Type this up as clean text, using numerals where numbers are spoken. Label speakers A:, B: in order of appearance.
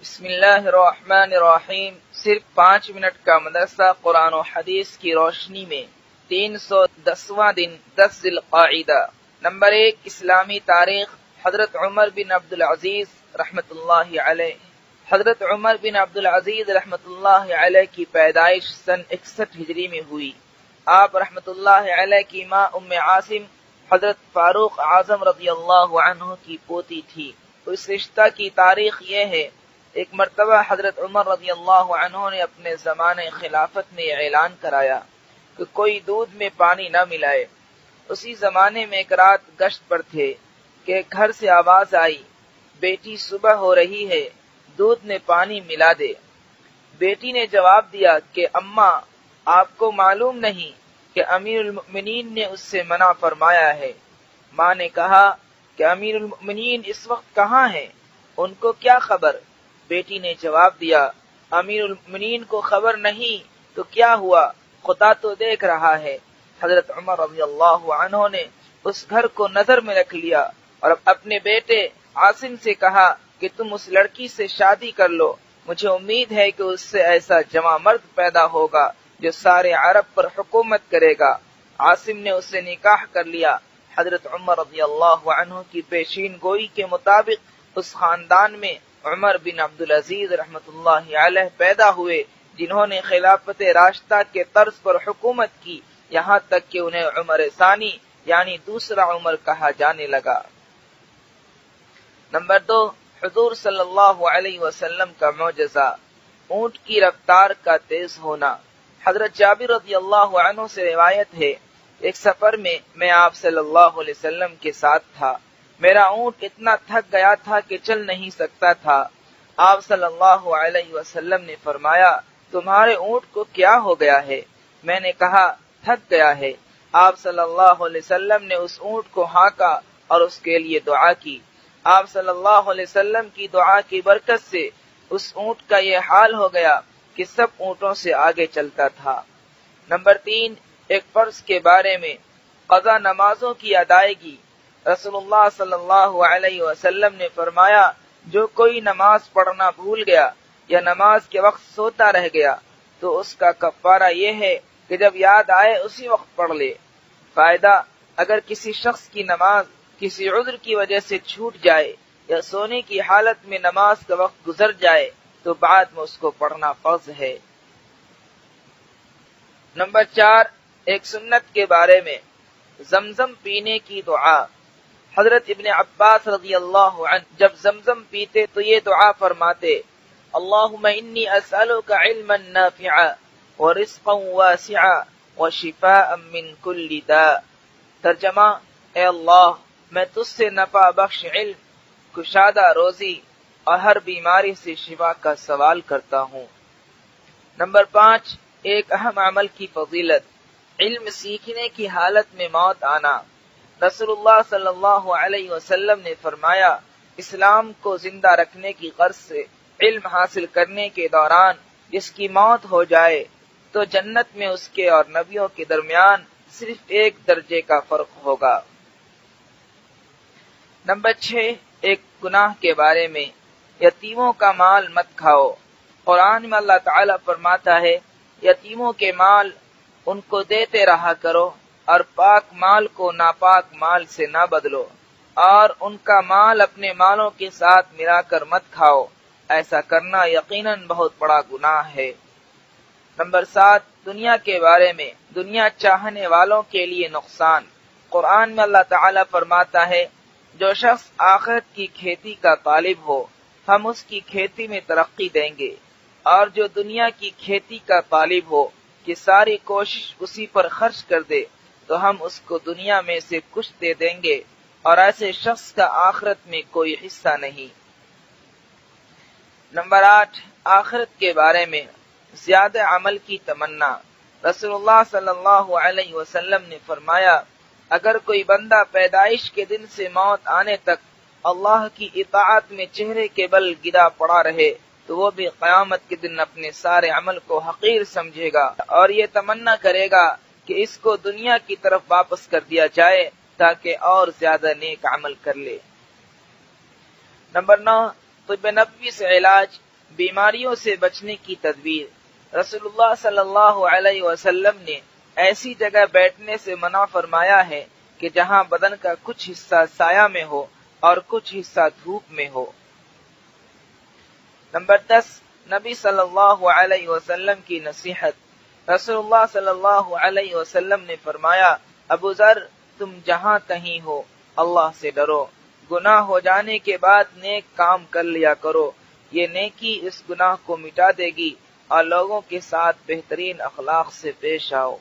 A: بسم اللہ الرحمن الرحیم۔ صرف 5 منٹ کا مدرسہ قرآن و حدیث کی روشنی میں 310واں دن 10 ذی القعدہ۔ نمبر 1، اسلامی تاریخ۔ حضرت عمر بن عبدالعزیز رحمۃ اللہ علیہ۔ حضرت عمر بن عبدالعزیز رحمۃ اللہ علیہ کی پیدائش سن 61 ہجری میں ہوئی۔ آپ رحمۃ اللہ علیہ کی ماں ام عاصم حضرت فاروق اعظم رضی اللہ عنہ کی پوتی تھی۔ اس رشتہ کی تاریخ یہ ہے، ایک مرتبہ حضرت عمر رضی اللہ عنہ نے اپنے زمانے خلافت میں اعلان کرایا کہ کوئی دودھ میں پانی نہ ملائے۔ اسی زمانے میں ایک رات گشت پر تھے کہ گھر سے آواز آئی، بیٹی صبح ہو رہی ہے، دودھ میں پانی ملا دے۔ بیٹی نے جواب دیا کہ اماں، آپ کو معلوم نہیں کہ امیر المؤمنین نے اس سے منع فرمایا ہے۔ ماں نے کہا کہ امیر المؤمنین اس وقت کہاں ہیں؟ ان کو کیا خبر؟ بیٹی نے جواب دیا، امیر المؤمنین کو خبر نہیں تو کیا ہوا، خدا تو دیکھ رہا ہے۔ حضرت عمر رضی اللہ عنہ نے اس گھر کو نظر میں رکھ لیا اور اپنے بیٹے عاصم سے کہا کہ تم اس لڑکی سے شادی کر لو، مجھے امید ہے کہ اس سے ایسا جواں مرد پیدا ہوگا جو سارے عرب پر حکومت کرے گا۔ عاصم نے اس سے نکاح کر لیا۔ حضرت عمر رضی اللہ عنہ کی پیشین گوئی کے مطابق اس خاندان میں عمر بن عبدالعزیز رحمۃ اللہ علیہ پیدا ہوئے، جنہوں نے خلافت راشدہ کے طرز پر حکومت کی، یہاں تک کہ انہیں عمر ثانی یعنی دوسرا عمر کہا جانے لگا۔ نمبر 2، حضور صلی اللہ علیہ وسلم کا معجزہ، اونٹ کی رفتار کا تیز ہونا۔ حضرت جابر رضی اللہ عنہ سے روایت ہے، ایک سفر میں آپ صلی اللہ علیہ وسلم کے ساتھ تھا۔ میرا اونٹ اتنا تھک گیا تھا کہ چل نہیں سکتا تھا۔ آپ صلی اللہ علیہ وسلم نے فرمایا، تمہارے اونٹ کو کیا ہو گیا ہے؟ میں نے کہا، تھک گیا ہے۔ آپ صلی اللہ علیہ وسلم نے اس اونٹ کو ہانکا اور اس کے لیے دعا کی۔ آپ صلی اللہ علیہ وسلم کی دعا کی برکت سے اس اونٹ کا یہ حال ہو گیا کہ سب اونٹوں سے آگے چلتا تھا۔ نمبر 3، ایک فرض کے بارے میں، قضا نمازوں کی ادائیگی۔ رسول اللہ صلی اللہ علیہ وسلم نے فرمایا، جو کوئی نماز پڑھنا بھول گیا یا نماز کے وقت سوتا رہ گیا تو اس کا کفارہ یہ ہے کہ جب یاد آئے اسی وقت پڑھ لے۔ فائدہ، اگر کسی شخص کی نماز کسی عذر کی وجہ سے چھوٹ جائے یا سونے کی حالت میں نماز کا وقت گزر جائے تو بعد میں اس کو پڑھنا فرض ہے۔ نمبر 4، ایک سنت کے بارے میں، زمزم پینے کی دعا۔ حضرت ابن عباس رضی اللہ عنہ جب زمزم پیتے تو یہ دعا فرماتے، اللہم انی اسألک علما نافعا ورزقا واسعا وشفاء من کل داء۔ ترجمہ، اے اللہ، میں تجھ سے نفع بخش علم، کشادہ روزی اور ہر بیماری سے شفا کا سوال کرتا ہوں۔ نمبر 5، ایک اہم عمل کی فضیلت، علم سیکھنے کی حالت میں موت آنا۔ رسول اللہ صلی اللہ علیہ وسلم نے فرمایا، اسلام کو زندہ رکھنے کی غرض سے علم حاصل کرنے کے دوران جس کی موت ہو جائے تو جنت میں اس کے اور نبیوں کے درمیان صرف 1 درجے کا فرق ہوگا۔ نمبر 6، ایک گناہ کے بارے میں، یتیموں کا مال مت کھاؤ۔ قرآن میں اللہ تعالیٰ فرماتا ہے، یتیموں کے مال ان کو دیتے رہا کرو اور پاک مال کو ناپاک مال سے نہ بدلو، اور ان کا مال اپنے مالوں کے ساتھ ملا کر مت کھاؤ، ایسا کرنا یقیناً بہت بڑا گناہ ہے۔ نمبر 7، دنیا کے بارے میں، دنیا چاہنے والوں کے لیے نقصان۔ قرآن میں اللہ تعالیٰ فرماتا ہے، جو شخص آخرت کی کھیتی کا طالب ہو ہم اس کی کھیتی میں ترقی دیں گے، اور جو دنیا کی کھیتی کا طالب ہو کہ ساری کوشش اسی پر خرچ کر دے تو ہم اس کو دنیا میں سے کچھ دے دیں گے، اور ایسے شخص کا آخرت میں کوئی حصہ نہیں۔ نمبر 8، آخرت کے بارے میں، زیادہ عمل کی تمنا۔ رسول اللہ صلی اللہ علیہ وسلم نے فرمایا، اگر کوئی بندہ پیدائش کے دن سے موت آنے تک اللہ کی اطاعت میں چہرے کے بل گرا پڑا رہے تو وہ بھی قیامت کے دن اپنے سارے عمل کو حقیر سمجھے گا اور یہ تمنا کرے گا کہ اس کو دنیا کی طرف واپس کر دیا جائے تاکہ اور زیادہ نیک عمل کر لے۔ نمبر 9، طب نبوی سے علاج۔ بیماریوں سے بچنے کی تدبیر۔ رسول اللہ صلی اللہ علیہ وسلم نے ایسی جگہ بیٹھنے سے منع فرمایا ہے کہ جہاں بدن کا کچھ حصہ سایہ میں ہو اور کچھ حصہ دھوپ میں ہو۔ نمبر 10، نبی صلی اللہ علیہ وسلم کی نصیحت۔ رسول اللہ صلی اللہ علیہ وسلم نے فرمایا، ابو ذر، تم جہاں کہیں ہو اللہ سے ڈرو، گناہ ہو جانے کے بعد نیک کام کر لیا کرو، یہ نیکی اس گناہ کو مٹا دے گی اور لوگوں کے ساتھ بہترین اخلاق سے پیش آؤ۔